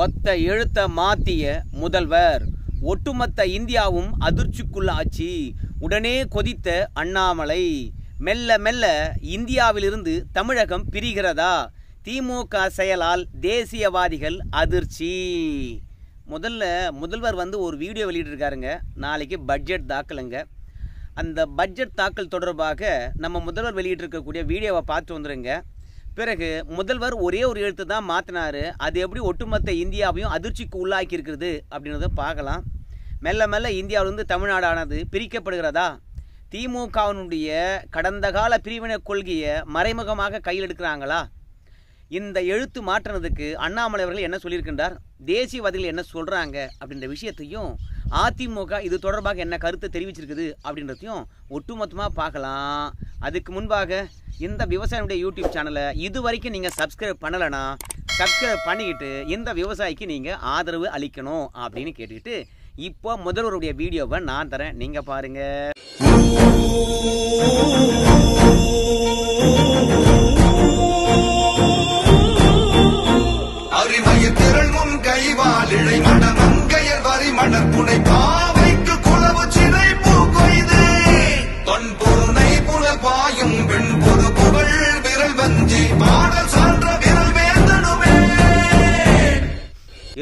ஒத்த எழுத்த மாத்திய முதல்வர், ஒட்டுமொத்த இந்தியாவும் அதிர்ச்சிக்குள்ளாச்சு. உடனே கொதித்த அண்ணாமலை, மெல்ல மெல்ல இந்தியாவிலிருந்து தமிழகம் பிரிகிறதா? திமுக செயலால் தேசியவாதிகள் அதிர்ச்சி. முதல்வர் ஒரு வீடியோ வெளியிட்டிருக்காருங்க. நாளைக்கு பட்ஜெட் தாக்கலுங்க. அந்த பட்ஜெட் தாக்கல் தொடர்பாக நம்ம முதல்வர் வெளியிட்டிருக்கக்கூடிய வீடியோவை பார்த்து வந்துடுங்க. பிறகு முதல்வர் ஒரே ஒரு எழுத்து தான் மாற்றினார். அது எப்படி ஒட்டுமொத்த இந்தியாவையும் அதிர்ச்சிக்கு உள்ளாக்கி இருக்கிறது அப்படின்றத பார்க்கலாம். மெல்ல மெல்ல இந்தியாவிலிருந்து தமிழ்நாடானது பிரிக்கப்படுகிறதா? திமுகவினுடைய கடந்த கால பிரிவினை கொள்கையை மறைமுகமாக கையில் எடுக்கிறாங்களா? இந்த எழுத்து மாற்றினதுக்கு அண்ணாமலை அவர்கள் என்ன சொல்லியிருக்கின்றார், தேசியவாதிகள் என்ன சொல்கிறாங்க அப்படின்ற விஷயத்தையும், அதிமுக இது தொடர்பாக என்ன கருத்தை தெரிவிச்சிருக்குது அப்படின்றதையும் ஒட்டுமொத்தமாக பார்க்கலாம். அதுக்கு முன்பாக இந்த விவசாயினுடைய யூடியூப் சேனலை இது வரைக்கும் நீங்கள் சப்ஸ்கிரைப் பண்ணலைன்னா சப்ஸ்கிரைப் பண்ணிக்கிட்டு இந்த விவசாயிக்கு நீங்கள் ஆதரவு அளிக்கணும் அப்படின்னு கேட்டுக்கிட்டு இப்போ முதல்வருடைய வீடியோவை நான் தரேன், நீங்கள் பாருங்கள்.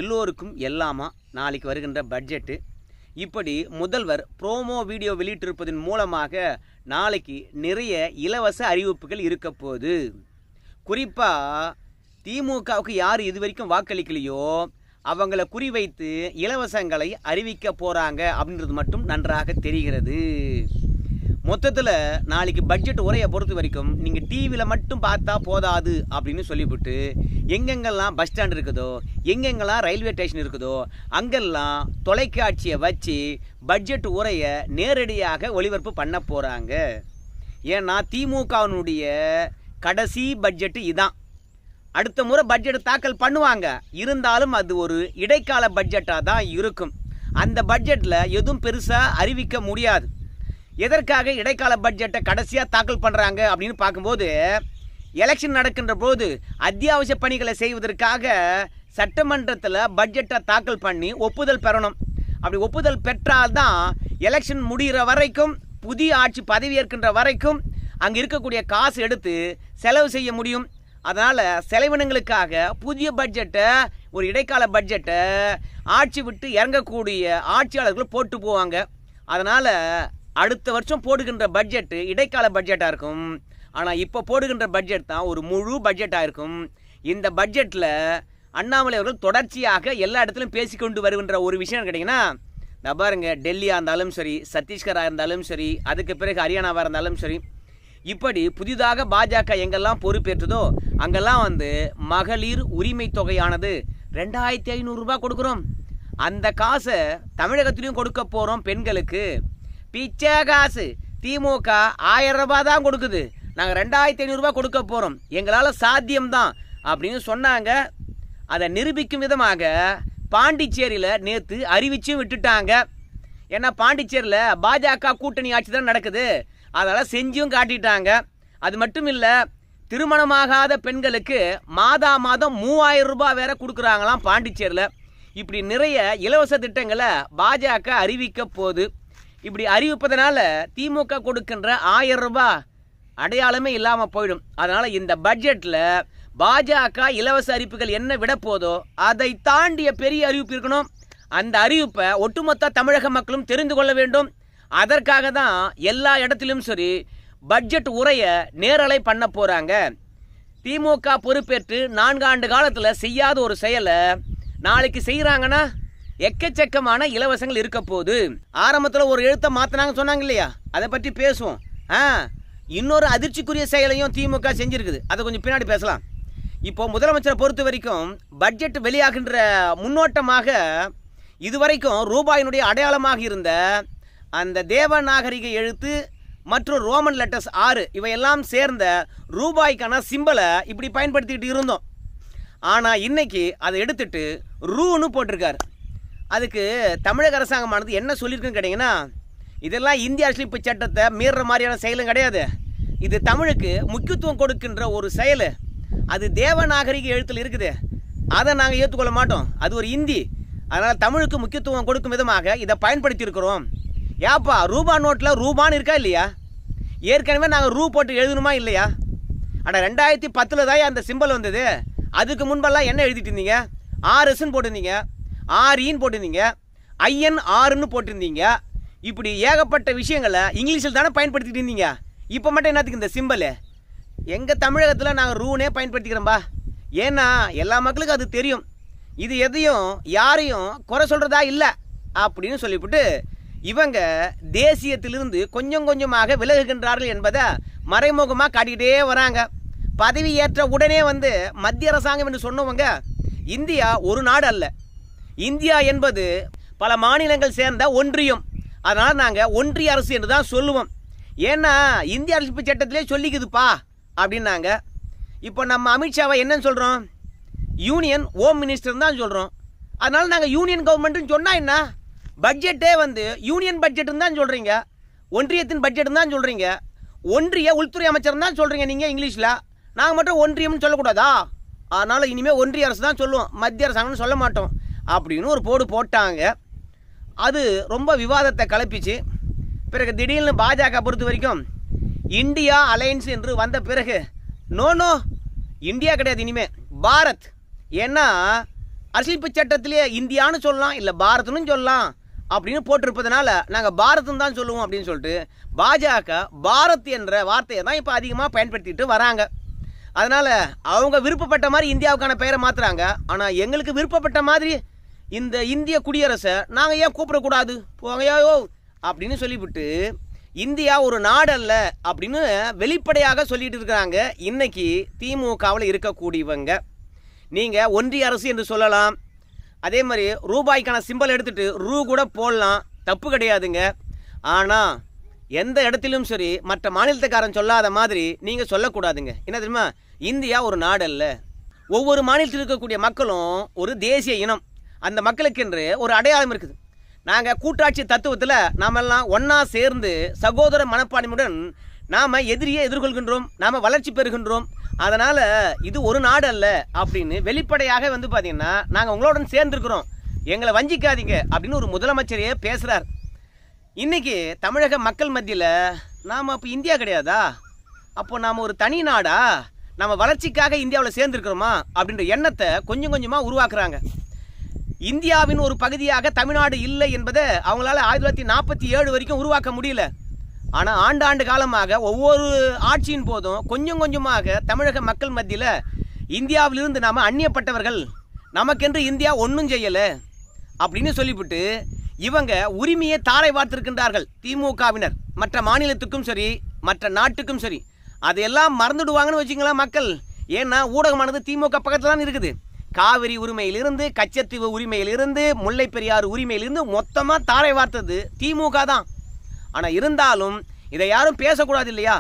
எல்லோருக்கும் எல்லாமா நாளைக்கு வருகின்ற பட்ஜெட்டு. இப்படி முதல்வர் ப்ரோமோ வீடியோ வெளியிட்டிருப்பதன் மூலமாக நாளைக்கு நிறைய இலவச அறிவிப்புகள் இருக்க போகுது. குறிப்பாக திமுகவுக்கு யார் இது வரைக்கும் வாக்களிக்கலையோ அவங்கள குறிவைத்து இலவசங்களை அறிவிக்க போகிறாங்க அப்படின்றது மட்டும் நன்றாக தெரிகிறது. மொத்தத்தில் நாளைக்கு பட்ஜெட் உரையை பொறுத்த வரைக்கும் நீங்கள் டிவியில் மட்டும் பார்த்தா போதாது அப்படின்னு சொல்லிவிட்டு எங்கெங்கெல்லாம் பஸ் ஸ்டாண்ட் இருக்குதோ, எங்கெங்கெல்லாம் ரயில்வே ஸ்டேஷன் இருக்குதோ அங்கெல்லாம் தொலைக்காட்சியை வச்சு பட்ஜெட் உரையை நேரடியாக ஒளிபரப்பு பண்ண போகிறாங்க. ஏன்னா திமுகவினுடைய கடைசி பட்ஜெட்டு இதான். அடுத்த முறை பட்ஜெட் தாக்கல் பண்ணுவாங்க, இருந்தாலும் அது ஒரு இடைக்கால பட்ஜெட்டாக தான் இருக்கும். அந்த பட்ஜெட்டில் எதுவும் பெருசாக அறிவிக்க முடியாது. எதற்காக இடைக்கால பட்ஜெட்டை கடைசியாக தாக்கல் பண்ணுறாங்க அப்படின்னு பார்க்கும்போது, எலெக்ஷன் நடக்கின்ற போது அத்தியாவசிய பணிகளை செய்வதற்காக சட்டமன்றத்தில் பட்ஜெட்டை தாக்கல் பண்ணி ஒப்புதல் பெறணும். அப்படி ஒப்புதல் பெற்றால்தான் எலெக்ஷன் முடிகிற வரைக்கும், புதிய ஆட்சி பதவியேற்கின்ற வரைக்கும் அங்கே இருக்கக்கூடிய காசு எடுத்து செலவு செய்ய முடியும். அதனால் செலவினங்களுக்காக புதிய பட்ஜெட்டை, ஒரு இடைக்கால பட்ஜெட்டை ஆட்சி விட்டு இறங்கக்கூடிய ஆட்சியாளர்கள் போட்டு போவாங்க. அதனால் அடுத்த வருஷம் போடுகின்ற பட்ஜெட்டு இடைக்கால பட்ஜெட்டாக இருக்கும். ஆனால் இப்போ போடுகின்ற பட்ஜெட் தான் ஒரு முழு பட்ஜெட்டாக இருக்கும். இந்த பட்ஜெட்டில் அண்ணாமலை அவர்கள் தொடர்ச்சியாக எல்லா இடத்துலையும் பேசிக்கொண்டு வருகின்ற ஒரு விஷயம் கேட்டிங்கன்னா, நான் பாருங்க, டெல்லியாக இருந்தாலும் சரி, சத்தீஸ்கராக இருந்தாலும் சரி, அதுக்கு பிறகு ஹரியானாவாக இருந்தாலும் சரி, இப்படி புதிதாக பாஜக எங்கெல்லாம் பொறுப்பேற்றதோ அங்கெல்லாம் மகளிர் உரிமை தொகையானது 2500 ரூபாய் கொடுக்குறோம். அந்த காசை தமிழகத்திலையும் கொடுக்க போகிறோம் பெண்களுக்கு. பிச்சை காசு திமுக 1000 ரூபாய் தான் கொடுக்குது, நாங்கள் 2500 ரூபாய் கொடுக்க போகிறோம், எங்களால் சாத்தியம்தான் அப்படின்னு சொன்னாங்க. அதை நிரூபிக்கும் விதமாக பாண்டிச்சேரியில் நேற்று அறிவிச்சும் விட்டுட்டாங்க. ஏன்னா பாண்டிச்சேரியில் பாஜக கூட்டணி ஆட்சி தான் நடக்குது, அதனால் செஞ்சும் காட்டிட்டாங்க. அது மட்டும் இல்லை, திருமணமாகாத பெண்களுக்கு மாதா மாதம் 3000 ரூபாய் வேற கொடுக்குறாங்களாம் பாண்டிச்சேரியில். இப்படி நிறைய இலவச திட்டங்களை பாஜக அறிவிக்க போகுது. இப்படி அறிவிப்பதனால திமுக கொடுக்கின்ற 1000 ரூபாய் அடையாளமே இல்லாமல் போயிடும். அதனால் இந்த பட்ஜெட்டில் பாஜக இலவச அறிவிப்புகள் என்ன விட போதோ அதை தாண்டிய பெரிய அறிவிப்பு இருக்கணும். அந்த அறிவிப்பை ஒட்டுமொத்த தமிழக மக்களும் தெரிந்து கொள்ள வேண்டும். அதற்காக தான் எல்லா இடத்திலும் சரி பட்ஜெட் உரையை நேரலை பண்ண போகிறாங்க. திமுக பொறுப்பேற்று 4 ஆண்டு காலத்தில் செய்யாத ஒரு செயலை நாளைக்கு செய்கிறாங்கன்னா எக்கச்சக்கமான இலவசங்கள் இருக்க போகுது. ஆரம்பத்தில் ஒரு எழுத்தை மாற்றினாங்க சொன்னாங்க இல்லையா, அதை பற்றி பேசுவோம். இன்னொரு அதிர்ச்சிக்குரிய செயலையும் திமுக செஞ்சுருக்குது, அதை கொஞ்சம் பின்னாடி பேசலாம். இப்போ முதலமைச்சரை பொறுத்த வரைக்கும் பட்ஜெட் வெளியாகின்ற முன்னோட்டமாக இதுவரைக்கும் ரூபாயினுடைய அடையாளமாக இருந்த அந்த தேவநாகரிக எழுத்து மற்றும் ரோமன் லெட்டர்ஸ் 6 இவையெல்லாம் சேர்ந்த ரூபாய்க்கான சிம்பலை இப்படி பயன்படுத்திக்கிட்டு இருந்தோம். ஆனால் இன்னைக்கு அதை எடுத்துட்டு ரூன்னு போட்டிருக்காரு. அதுக்கு தமிழக அரசாங்கமானது என்ன சொல்லியிருக்குன்னு கேட்டிங்கன்னா, இதெல்லாம் இந்திய அரசியலமைப்பு சட்டத்தை மீறுற மாதிரியான செயலும் கிடையாது, இது தமிழுக்கு முக்கியத்துவம் கொடுக்கின்ற ஒரு செயல். அது தேவநாகரிக எழுத்தில் இருக்குது. அதை நாங்கள் ஏற்றுக்கொள்ள மாட்டோம். அது ஒரு இந்தி. அதனால் தமிழுக்கு முக்கியத்துவம் கொடுக்கும் விதமாக இதை பயன்படுத்தி இருக்கிறோம். ஏப்பா ரூபா நோட்டில் ரூபான்னு இருக்கா இல்லையா? ஏற்கனவே நாங்கள் ரூ போட்டு எழுதணுமா இல்லையா? ஆனால் 2010 தான் அந்த சிம்பல் வந்தது. அதுக்கு முன்பெல்லாம் என்ன எழுதிட்டு இருந்தீங்க? ஆர்எஸ்ன்னு போட்டிருந்தீங்க, ஆர்இன்னு போட்டிருந்தீங்க, INRன்னு போட்டிருந்தீங்க. இப்படி ஏகப்பட்ட விஷயங்களை இங்கிலீஷில் தானே பயன்படுத்திட்டு இருந்தீங்க. இப்போ மட்டும் என்னத்துக்கு இந்த சிம்பலு? எங்கள் தமிழகத்தில் நாங்கள் ரூனே பயன்படுத்திக்கிறோம்பா. ஏன்னா எல்லா மக்களுக்கும் அது தெரியும். இது எதையும் யாரையும் குறை சொல்கிறதா இல்லை அப்படின்னு சொல்லிவிட்டு இவங்க தேசியத்திலிருந்து கொஞ்சம் கொஞ்சமாக விலகுகின்றார்கள் என்பதை மறைமுகமாக காட்டிக்கிட்டே வராங்க. பதவி ஏற்ற உடனே மத்திய அரசாங்கம் என்று சொன்னவங்க இந்தியா ஒரு நாடு அல்ல. இந்தியா என்பது பல மாநிலங்கள் சேர்ந்த ஒன்றியம். அதனால் நாங்கள் ஒன்றிய அரசு என்று தான் சொல்லுவோம். ஏன்னா இந்திய அரசியல் சட்டத்திலே சொல்லிக்குதுப்பா அப்படின்னாங்க. இப்போ நம்ம அமித்ஷாவை என்னன்னு சொல்கிறோம்? யூனியன் ஹோம் மினிஸ்டர் தான் சொல்கிறோம். அதனால் நாங்கள் யூனியன் கவர்மெண்ட்டுன்னு சொன்னால் என்ன? பட்ஜெட்டே யூனியன் பட்ஜெட்டுன்னு தான் சொல்கிறீங்க, ஒன்றியத்தின் பட்ஜெட்டுன்னு தான் சொல்கிறீங்க, ஒன்றிய உள்துறை அமைச்சர் தான் சொல்கிறீங்க நீங்கள் இங்கிலீஷில். நாங்கள் மட்டும் ஒன்றியம்னு சொல்லக்கூடாதா? அதனால் இனிமேல் ஒன்றிய அரசு தான் சொல்லுவோம், மத்திய அரசாங்கம்னு சொல்ல மாட்டோம் அப்படின்னு ஒரு போடு போட்டாங்க. அது ரொம்ப விவாதத்தை கிளப்பிச்சு. பிறகு திடீர்னு பாஜக பொறுத்த வரைக்கும் இந்தியா அலையன்ஸ் என்று வந்த பிறகு நோ இந்தியா கிடையாது, இனிமேல் பாரத். ஏன்னா அரசியல் சட்டத்திலே இந்தியான்னு சொல்லலாம், இல்லை பாரத்னு சொல்லலாம் அப்படின்னு போட்டிருப்பதனால நாங்கள் பாரத்னு தான் சொல்லுவோம் அப்படின்னு சொல்லிட்டு பாஜக பாரத் என்ற வார்த்தையை தான் இப்போ அதிகமாக பயன்படுத்திட்டு வராங்க. அதனால் அவங்க விருப்பப்பட்ட மாதிரி இந்தியாவுக்கான பெயரை மாற்றுறாங்க. ஆனால் எங்களுக்கு விருப்பப்பட்ட மாதிரி இந்த இந்திய குடியரசை நாங்கள் ஏன் கூப்பிடக்கூடாது போகையோ அப்படின்னு சொல்லிவிட்டு இந்தியா ஒரு நாடு அல்ல அப்படின்னு வெளிப்படையாக சொல்லிட்டு இருக்கிறாங்க இன்னைக்கு திமுகவில் இருக்கக்கூடியவங்க. நீங்கள் ஒன்றிய அரசு என்று சொல்லலாம், அதே மாதிரி ரூபாய்க்கான சிம்பல் எடுத்துகிட்டு ரூ கூட போடலாம், தப்பு கிடையாதுங்க. ஆனால் எந்த இடத்திலும் சரி மற்ற மாநிலத்துக்காரன் சொல்லாத மாதிரி நீங்கள் சொல்லக்கூடாதுங்க. என்ன தெரியுமா? இந்தியா ஒரு நாடு அல்ல. ஒவ்வொரு மாநிலத்தில் இருக்கக்கூடிய மக்களும் ஒரு தேசிய இனம். அந்த மக்களுக்கென்று ஒரு அடையாளம் இருக்குது. நாங்கள் கூட்டாட்சி தத்துவத்தில் நாமெல்லாம் ஒன்றா சேர்ந்து சகோதர மனப்பான்மையுடன் நாம் எதிரியை எதிர்கொள்கின்றோம், நாம் வளர்ச்சி பெறுகின்றோம். அதனால் இது ஒரு நாடு அல்ல அப்படின்னு வெளிப்படையாக பார்த்தீங்கன்னா நாங்கள் உங்களுடன் சேர்ந்துருக்கிறோம், எங்களை வஞ்சிக்காதீங்க அப்படின்னு ஒரு முதலமைச்சரையே பேசுகிறார். இன்றைக்கி தமிழக மக்கள் மத்தியில் நாம் அப்போ இந்தியா கிடையாதா, அப்போ நாம் ஒரு தனி நாடா, நம்ம வளர்ச்சிக்காக இந்தியாவில் சேர்ந்துருக்கிறோமா அப்படின்ற எண்ணத்தை கொஞ்சம் கொஞ்சமாக உருவாக்குறாங்க. இந்தியாவின் ஒரு பகுதியாக தமிழ்நாடு இல்லை என்பதை அவங்களால 1947 வரைக்கும் உருவாக்க முடியல. ஆனால் ஆண்டாண்டு காலமாக ஒவ்வொரு ஆட்சியின் போதும் கொஞ்சம் கொஞ்சமாக தமிழக மக்கள் மத்தியில் இந்தியாவிலிருந்து நாம் அந்நியப்பட்டவர்கள், நமக்கென்று இந்தியா ஒன்றும் செய்யலை அப்படின்னு சொல்லிவிட்டு இவங்க உரிமையை தாரை வார்த்திருக்கின்றார்கள் திமுகவினர். மற்ற மாநிலத்துக்கும் சரி மற்ற நாட்டுக்கும் சரி அதையெல்லாம் மறந்துடுவாங்கன்னு வச்சுங்களேன் மக்கள். ஏன்னா ஊடகமானது திமுக பக்கத்தில் தான் இருக்குது. காவிரி உரிமையிலிருந்து, கச்சத்தீவு உரிமையிலிருந்து, முல்லை பெரியாறு உரிமையிலிருந்து மொத்தமாக தாரை வார்த்தது திமுக தான். ஆனால் இருந்தாலும் இதை யாரும் பேசக்கூடாது இல்லையா?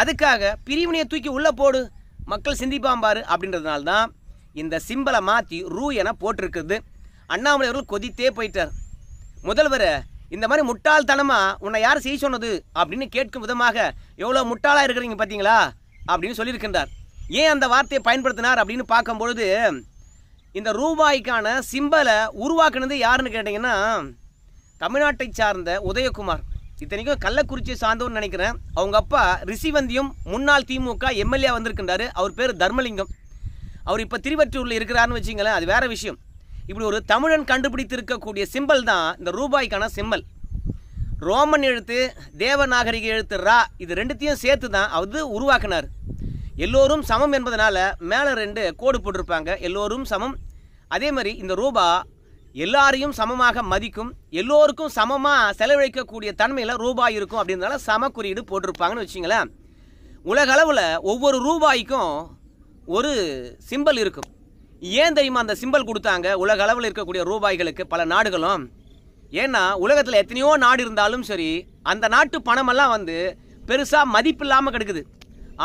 அதுக்காக பிரிவினையை தூக்கி உள்ளே போடு, மக்கள் சிந்திப்பாம்பாரு அப்படின்றதுனால தான் இந்த சிம்பலை மாற்றி ரூ என போட்டிருக்குது. அண்ணாமலை அவர்கள் கொதித்தே போயிட்டார். முதல்வர் இந்த மாதிரி முட்டாள்தனமாக உன்னை யார் செய்ய சொன்னது அப்படின்னு கேட்கும் விதமாக எவ்வளோ முட்டாளாக இருக்கிறீங்க பார்த்தீங்களா அப்படின்னு சொல்லியிருக்கின்றார். ஏன் அந்த வார்த்தையை பயன்படுத்தினார் அப்படின்னு பார்க்கும்பொழுது இந்த ரூபாய்க்கான சிம்பலை உருவாக்குனது யாருன்னு கேட்டிங்கன்னா தமிழ்நாட்டை சார்ந்த உதயகுமார். இத்தனைக்கும் கள்ளக்குறிச்சியை சார்ந்தவன்னு நினைக்கிறேன். அவங்க அப்பா ரிஷிவந்தியும் முன்னாள் திமுக எம்எல்ஏ வந்திருக்கின்றார். அவர் பேர் தர்மலிங்கம். அவர் இப்போ திருவற்றூரில் இருக்கிறாருன்னு வச்சிங்களேன், அது வேறு விஷயம். இப்படி ஒரு தமிழன் கண்டுபிடித்து இருக்கக்கூடிய சிம்பல் தான் இந்த ரூபாய்க்கான சிம்பல். ரோமன் எழுத்து, தேவநாகரிக எழுத்து ரா, இது ரெண்டுத்தையும் சேர்த்து தான் அது உருவாக்கினார். எல்லோரும் சமம் என்பதனால மேலே 2 கோடு போட்டிருப்பாங்க, எல்லோரும் சமம். அதே மாதிரி இந்த ரூபா எல்லாரையும் சமமாக மதிக்கும், எல்லோருக்கும் சமமாக செலவழிக்கக்கூடிய தன்மையில் ரூபாய் இருக்கும் அப்படின்றதால சம குறியீடு போட்டிருப்பாங்கன்னு வச்சிங்களேன். உலக அளவில் ஒவ்வொரு ரூபாய்க்கும் ஒரு சிம்பல் இருக்கும். ஏன் தெரியுமா அந்த சிம்பல் கொடுத்தாங்க உலக அளவில் இருக்கக்கூடிய ரூபாய்களுக்கு பல நாடுகளும்? ஏன்னா உலகத்தில் எத்தனையோ நாடு இருந்தாலும் சரி அந்த நாட்டு பணமெல்லாம் பெருசாக மதிப்பில்லாமல் கிடக்குது.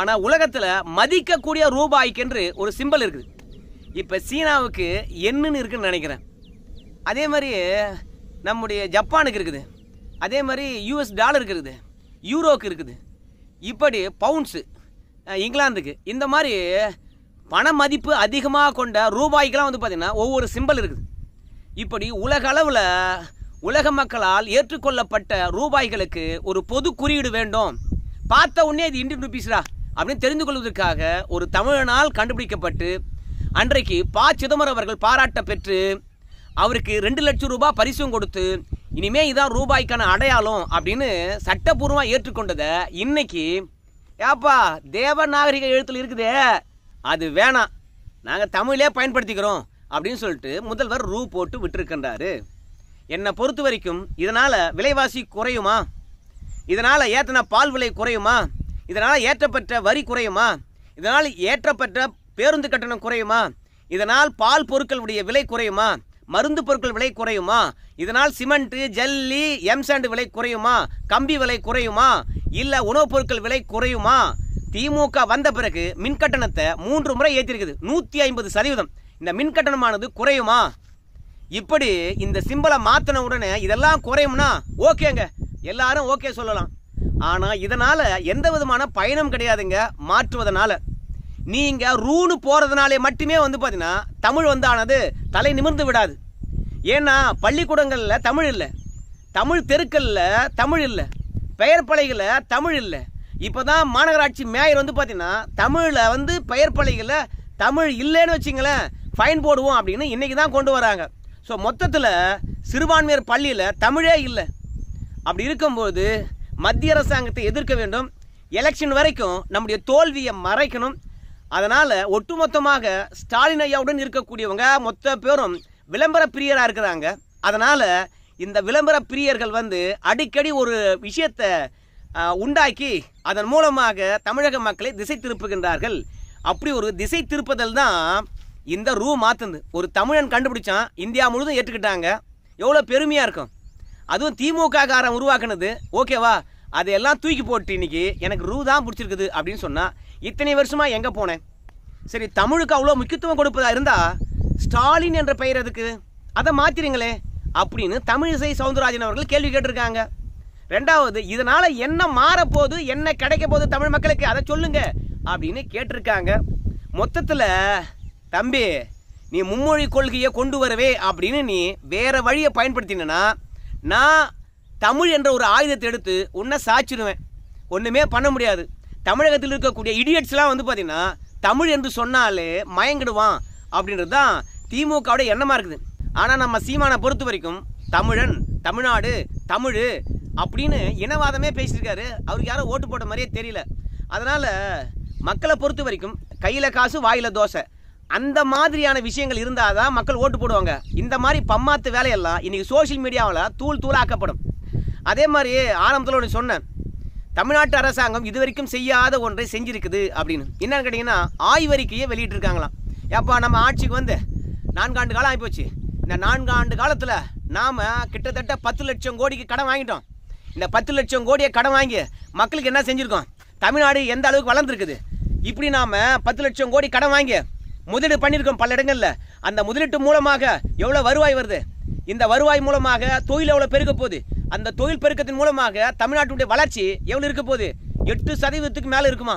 ஆனால் உலகத்தில் மதிக்கக்கூடிய ரூபாய்க்கென்று ஒரு சிம்பல் இருக்குது. இப்போ சீனாவுக்கு எண்ணுன்னு இருக்குன்னு நினைக்கிறேன். அதே மாதிரி நம்முடைய ஜப்பானுக்கு இருக்குது, அதே மாதிரி US டாலருக்கு இருக்குது, யூரோக்கு இருக்குது, இப்படி பவுண்ட்ஸு இங்கிலாந்துக்கு, இந்த மாதிரி பண மதிப்பு அதிகமாக கொண்ட ரூபாய்க்கெல்லாம் வந்து பார்த்தீங்கன்னா ஒவ்வொரு சிம்பல் இருக்குது. இப்படி உலக அளவில் உலக மக்களால் ஏற்றுக்கொள்ளப்பட்ட ரூபாய்களுக்கு ஒரு பொது குறியீடு வேண்டும். பார்த்த உடனே இது இந்தியன் ருபீஸ்ரா அப்படின்னு தெரிந்து கொள்வதற்காக ஒரு தமிழனால் கண்டுபிடிக்கப்பட்டு அன்றைக்கு ப. சிதம்பரம் அவர்கள் பாராட்ட பெற்று அவருக்கு 2 லட்சம் ரூபாய் பரிசும் கொடுத்து இனிமே இதான் ரூபாய்க்கான அடையாளம் அப்படின்னு சட்டப்பூர்வமாக ஏற்றுக்கொண்டதை இன்னைக்கு ஏப்பா தேவநாகரிக எழுத்தில் இருக்குதே அது வேணாம், நாங்கள் தமிழே பயன்படுத்திக்கிறோம் அப்படின்னு சொல்லிட்டு முதல்வர் ரூ போட்டு விட்டுருக்கின்றாரு. என்னை பொறுத்த வரைக்கும் இதனால் விலைவாசி குறையுமா? இதனால் ஏற்றின பால் விலை குறையுமா? இதனால் ஏற்றப்பட்ட வரி குறையுமா? இதனால் ஏற்றப்பட்ட பேருந்து கட்டணம் குறையுமா? இதனால் பால் பொருட்களுடைய விலை குறையுமா? மருந்து பொருட்கள் விலை குறையுமா? இதனால் சிமெண்ட், ஜல்லி, எம்சாண்ட் விலை குறையுமா? கம்பி விலை குறையுமா? இல்லை உணவுப் பொருட்கள் விலை குறையுமா? திமுக வந்த பிறகு மின்கட்டணத்தை 3 முறை ஏற்றிருக்குது, 150%. இந்த மின்கட்டணமானது குறையுமா? இப்படி இந்த சிம்பலை மாற்றின உடனே இதெல்லாம் குறையும்னா ஓகேங்க, எல்லாரும் ஓகே சொல்லலாம். ஆனால் இதனால் எந்த விதமான பயனும் கிடையாதுங்க. மாற்றுவதனால நீங்கள் ரூனு போகிறதுனாலே மட்டுமே வந்து பார்த்தீங்கன்னா தமிழ் வந்தானது தலை நிமிர்ந்து விடாது. ஏன்னா பள்ளிக்கூடங்களில் தமிழ் இல்லை, தமிழ் தெருக்களில் தமிழ் இல்லை, பெயர் பலகைகளில் தமிழ் இல்லை. இப்போ தான் மாநகராட்சி மேயர் வந்து பார்த்தீங்கன்னா தமிழில் வந்து பெயர் பலகைகளில் தமிழ் இல்லைன்னு வச்சிங்களேன் ஃபைன் போடுவோம் அப்படின்னு இன்றைக்கி தான் கொண்டு வராங்க. ஸோ மொத்தத்தில் சிறுபான்மையர் பள்ளியில் தமிழே இல்லை. அப்படி இருக்கும்போது மத்திய அரசாங்கத்தை எதிர்க்க வேண்டும். எலெக்ஷன் வரைக்கும் நம்முடைய தோல்வியை மறைக்கணும். அதனால் ஒட்டுமொத்தமாக ஸ்டாலின் ஐயாவுடன் இருக்கக்கூடியவங்க மொத்த பேரும் விளம்பர பிரியராக இருக்கிறாங்க. அதனால் இந்த விளம்பர பிரியர்கள் வந்து அடிக்கடி ஒரு விஷயத்தை உண்டாக்கி அதன் மூலமாக தமிழக மக்களை திசை திருப்புகின்றார்கள். அப்படி ஒரு திசை திருப்புதல் தான் இந்த ரூ மாற்றுது. ஒரு தமிழன் கண்டுபிடிச்சான், இந்தியா முழுதும் ஏற்றுக்கிட்டாங்க. எவ்வளோ பெருமையாக இருக்கும். அதுவும் திமுக காரன் உருவாக்குனது. ஓகேவா, அதையெல்லாம் தூக்கி போட்டு இன்னைக்கு எனக்கு ரூ தான் பிடிச்சிருக்குது அப்படின்னு சொன்னால் இத்தனை வருஷமாக எங்கே போனேன்? சரி, தமிழுக்கு அவ்வளோ முக்கியத்துவம் கொடுப்பதா இருந்தால் ஸ்டாலின் என்ற பெயர் எதுக்கு? அதை மாற்றிடுங்களே அப்படின்னு தமிழிசை சவுந்தரராஜன் அவர்கள் கேள்வி கேட்டிருக்காங்க. ரெண்டாவது, இதனால் என்ன மாறப்போகுது, என்ன கிடைக்க போகுது தமிழ் மக்களுக்கு, அதை சொல்லுங்க அப்படின்னு கேட்டிருக்காங்க. மொத்தத்தில் தம்பி, நீ மும்மொழி கொள்கையை கொண்டு வரவே அப்படின்னு நீ வேற வழியை பயன்படுத்தினா நான் தமிழ் என்ற ஒரு ஆயுதத்தை எடுத்து உன்னை சாச்சிடுவேன். ஒன்றுமே பண்ண முடியாது. தமிழகத்தில் இருக்கக்கூடிய இடியட்ஸ்லாம் வந்து பார்த்தீங்கன்னா தமிழ் என்று சொன்னாலே மயங்கிடுவான் அப்படின்றது தான் திமுகவுடைய எண்ணமாக இருக்குது. ஆனால் நம்ம சீமானை பொறுத்த வரைக்கும் தமிழன், தமிழ்நாடு, தமிழ் அப்படின்னு இனவாதமே பேசியிருக்காரு. அவருக்கு யாரும் ஓட்டு போட்ட மாதிரியே தெரியல. அதனால் மக்களை பொறுத்த வரைக்கும் கையில் காசு வாயில் தோசை அந்த மாதிரியான விஷயங்கள் இருந்தால் தான் மக்கள் ஓட்டு போடுவாங்க. இந்த மாதிரி பம்மாத்து வேலையெல்லாம் இன்றைக்கி சோஷியல் மீடியாவில் தூளாக்கப்படும். அதே மாதிரி ஆரம்பத்தில் ஒன்று சொன்னேன், தமிழ்நாட்டு அரசாங்கம் இதுவரைக்கும் செய்யாத ஒன்றை செஞ்சிருக்குது அப்படின்னு. என்னன்னு கேட்டிங்கன்னா ஆய்வறிக்கையை வெளியிட்டிருக்காங்களாம். ஏப்பா நம்ம ஆட்சிக்கு வந்து 4 ஆண்டு காலம் ஆகிப்போச்சு. இந்த 4 ஆண்டு காலத்தில் நாம் கிட்டத்தட்ட 10 லட்சம் கோடிக்கு கடன் வாங்கிட்டோம். இந்த 10 லட்சம் கோடியை கடன் வாங்கி மக்களுக்கு என்ன செஞ்சுருக்கோம்? தமிழ்நாடு எந்த அளவுக்கு வளர்ந்துருக்குது? இப்படி நாம் 10 லட்சம் கோடி கடன் வாங்கி முதலீடு பண்ணியிருக்கோம் பல இடங்களில். அந்த முதலீட்டு மூலமாக எவ்வளோ வருவாய் வருது? இந்த வருவாய் மூலமாக தொழில் எவ்வளோ பெருக்க போகுது? அந்த தொழில் பெருக்கத்தின் மூலமாக தமிழ்நாட்டுடைய வளர்ச்சி எவ்வளோ இருக்க போகுது? 8% மேலே இருக்குமா?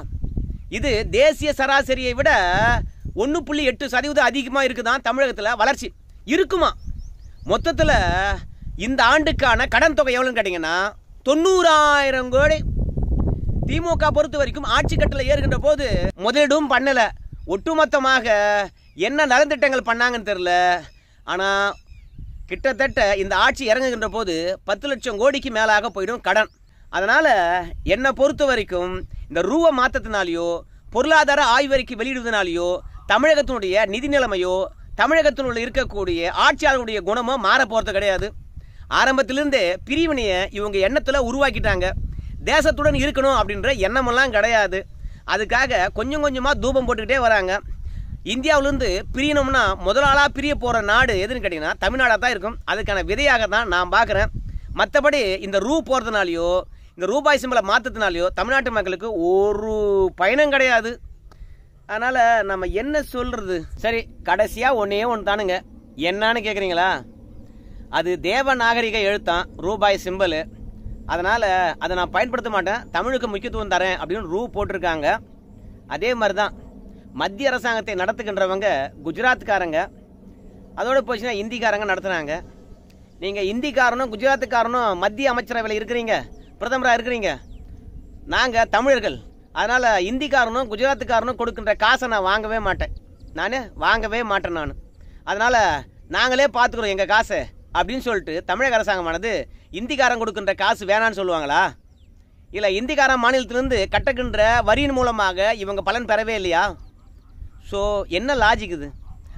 இது தேசிய சராசரியை விட 1.8% அதிகமாக இருக்குதான் தமிழகத்தில் வளர்ச்சி இருக்குமா? மொத்தத்தில் இந்த ஆண்டுக்கான கடன் தொகை எவ்வளோன்னு கேட்டிங்கன்னா 90,000 கோடி. திமுக பொறுத்த வரைக்கும் ஆட்சி கட்டில் ஏறுகின்ற போது முதலீடும் பண்ணலை. ஒட்டுமொத்தமாக என்ன நலத்திட்டங்கள் பண்ணாங்கன்னு தெரில. ஆனால் கிட்டத்தட்ட இந்த ஆட்சி இறங்குகின்ற போது 10 லட்சம் கோடிக்கு மேலாக போயிடும் கடன். அதனால் என்னை பொறுத்த வரைக்கும் இந்த ரூபா மாற்றத்தினாலேயோ பொருளாதார ஆய்வறிக்கை வெளியிடுவதனாலேயோ தமிழகத்தினுடைய நிதி நிலைமையோ தமிழகத்தினுள்ள இருக்கக்கூடிய ஆட்சியாளர்களுடைய குணமோ மாற போகிறது கிடையாது. ஆரம்பத்திலிருந்தே பிரிவினையை இவங்க எண்ணத்தில் உருவாக்கிட்டாங்க. தேசத்துடன் இருக்கணும் அப்படின்ற எண்ணமெல்லாம் கிடையாது. அதுக்காக கொஞ்சம் கொஞ்சமாக தூபம் போட்டுக்கிட்டே வராங்க. இந்தியாவிலேருந்து பிரியணும்னா முதல் ஆளாக பிரிய போகிற நாடு எதுன்னு கேட்டிங்கன்னா தமிழ்நாடாக தான் இருக்கும். அதுக்கான விதையாக தான் நான் பார்க்குறேன். மற்றபடி இந்த ரூ போகிறதுனாலையோ இந்த ரூபாய் சிம்பலை மாற்றத்தினாலையோ தமிழ்நாட்டு மக்களுக்கு ஒரு பயணம் கிடையாது. அதனால் நம்ம என்ன சொல்கிறது? சரி, கடைசியாக ஒன்றே ஒன்று தானுங்க. என்னான்னு கேட்குறீங்களா? அது தேவநாகரிக எழுத்தான் ரூபாய் சிம்பல். அதனால் அதை நான் பயன்படுத்த மாட்டேன், தமிழுக்கு முக்கியத்துவம் தரேன் அப்படின்னு ரூ போட்டிருக்காங்க. அதே மாதிரி தான் மத்திய அரசாங்கத்தை நடத்துகின்றவங்க குஜராத்துக்காரங்க, அதோடு போச்சுன்னா இந்திக்காரங்க நடத்துனாங்க. நீங்கள் இந்திக்காரனும் குஜராத்துக்காரனும் மத்திய அமைச்சரவையில் இருக்கிறீங்க, பிரதமராக இருக்கிறீங்க. நாங்கள் தமிழர்கள், அதனால் இந்திக்காரனும் குஜராத்துக்காரனும் கொடுக்கின்ற காசை நான் வாங்கவே மாட்டேன். நான் அதனால் நாங்களே பார்த்துக்குறோம் எங்கள் காசை அப்படின்னு சொல்லிட்டு தமிழக அரசாங்கமானது இந்திக்காரன் கொடுக்கின்ற காசு வேணான்னு சொல்லுவாங்களா? இல்லை இந்திக்காரன் மாநிலத்திலிருந்து கட்டுகின்ற வரியின் மூலமாக இவங்க பலன் பெறவே இல்லையா? ஸோ என்ன லாஜிக் இது?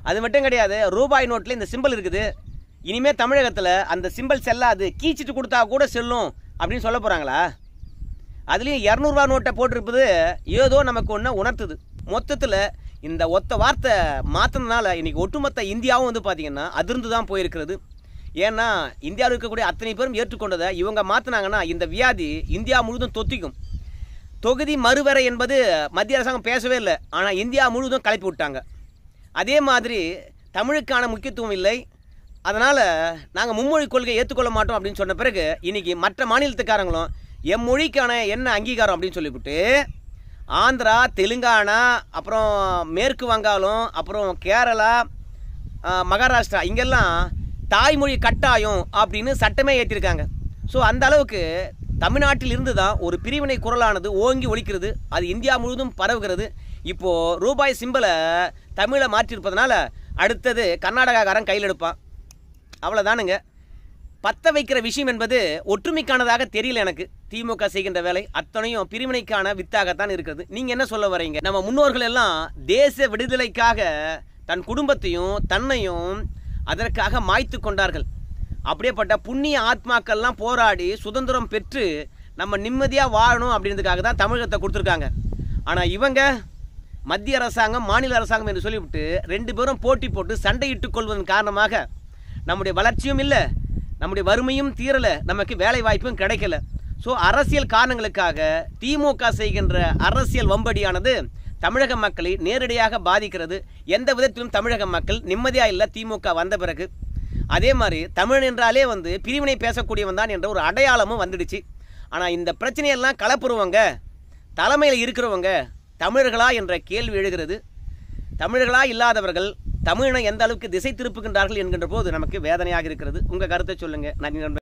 அது மட்டும் கிடையாது, ரூபாய் நோட்டில் இந்த சிம்பிள் இருக்குது, இனிமேல் தமிழகத்தில் அந்த சிம்பிள் செல்லாது, கீச்சிட்டு கொடுத்தா கூட செல்லும் அப்படின்னு சொல்ல போகிறாங்களா? அதுலேயும் 200 ரூபா நோட்டை போட்டிருப்பது ஏதோ நமக்கு ஒன்று உணர்த்துது. மொத்தத்தில் இந்த ஒத்த வார்த்தை மாற்றினதுனால இன்றைக்கி ஒட்டுமொத்த இந்தியாவும் வந்து பார்த்திங்கன்னா அதிர்ந்து தான் போயிருக்கிறது. ஏன்னா இந்தியாவில் இருக்கக்கூடிய அத்தனை பேரும் ஏற்றுக்கொண்டதை இவங்க மாற்றினாங்கன்னா இந்த வியாதி இந்தியா முழுவதும் தொத்திக்கும். தொகுதி மறுவரை என்பது மத்திய அரசாங்கம் பேசவே இல்லை, ஆனால் இந்தியா முழுவதும் கலப்பி விட்டாங்க. அதே மாதிரி தமிழுக்கான முக்கியத்துவம் இல்லை, அதனால் நாங்கள் மும்மொழி கொள்கையை ஏற்றுக்கொள்ள மாட்டோம் அப்படின்னு சொன்ன பிறகு இன்றைக்கி மற்ற மாநிலத்துக்காரங்களும் எம் மொழிக்கான என்ன அங்கீகாரம் அப்படின்னு சொல்லிவிட்டு ஆந்திரா, தெலுங்கானா, அப்புறம் மேற்கு வங்காளம், அப்புறம் கேரளா, மகாராஷ்டிரா இங்கெல்லாம் தாய்மொழி கட்டாயம் அப்படின்னு சட்டமே ஏற்றிருக்காங்க. ஸோ அந்த அளவுக்கு தமிழ்நாட்டில் இருந்து தான் ஒரு பிரிவினை குரலானது ஓங்கி ஒலிக்கிறது, அது இந்தியா முழுவதும் பரவுகிறது. இப்போது ரூபாய் சிம்பிளை தமிழை மாற்றிருப்பதனால அடுத்தது கர்நாடகாக்காரன் கையில் எடுப்பான். அவ்வளோதானுங்க. பற்ற வைக்கிற விஷயம் என்பது ஒற்றுமைக்கானதாக தெரியல எனக்கு. திமுக செய்கின்ற வேலை அத்தனையும் பிரிவினைக்கான வித்தாகத்தான் இருக்கிறது. நீங்கள் என்ன சொல்ல வரீங்க? நம்ம முன்னோர்கள் எல்லாம் தேச விடுதலைக்காக தன் குடும்பத்தையும் தன்னையும் அதற்காக மாய்த்து கொண்டார்கள். அப்படியேப்பட்ட புண்ணிய ஆத்மாக்கள்லாம் போராடி சுதந்திரம் பெற்று நம்ம நிம்மதியாக வாழணும் அப்படின்றதுக்காக தான் தமிழகத்தை கொடுத்துருக்காங்க. ஆனால் இவங்க மத்திய அரசாங்கம், மாநில அரசாங்கம் என்று சொல்லிவிட்டு 2 பேரும் போட்டி போட்டு சண்டையிட்டுக் கொள்வதன் காரணமாக நம்முடைய வளர்ச்சியும் இல்லை, நம்முடைய வறுமையும் தீரலை, நமக்கு வேலை வாய்ப்பும் கிடைக்கல. ஸோ அரசியல் காரணங்களுக்காக திமுக செய்கின்ற அரசியல் வம்படியானது தமிழக மக்களை நேரடியாக பாதிக்கிறது. எந்த விதத்திலும் தமிழக மக்கள் நிம்மதியாக இல்லை திமுக வந்த பிறகு. அதே மாதிரி தமிழன் என்றாலே வந்து பிரிவினை பேசக்கூடியவன் தான் என்ற ஒரு அடையாளமும் வந்துடுச்சு. ஆனால் இந்த பிரச்சனையெல்லாம் கலப்புருவங்க, தலைமையில் இருக்கிறவங்க தமிழர்களா என்ற கேள்வி எழுகிறது. தமிழர்களா இல்லாதவர்கள் தமிழனை எந்த அளவுக்கு திசை திருப்புகின்றார்கள் என்கின்ற போது நமக்கு வேதனையாக இருக்கிறது. உங்கள் கருத்தை சொல்லுங்கள். நன்றி நண்பர்களே.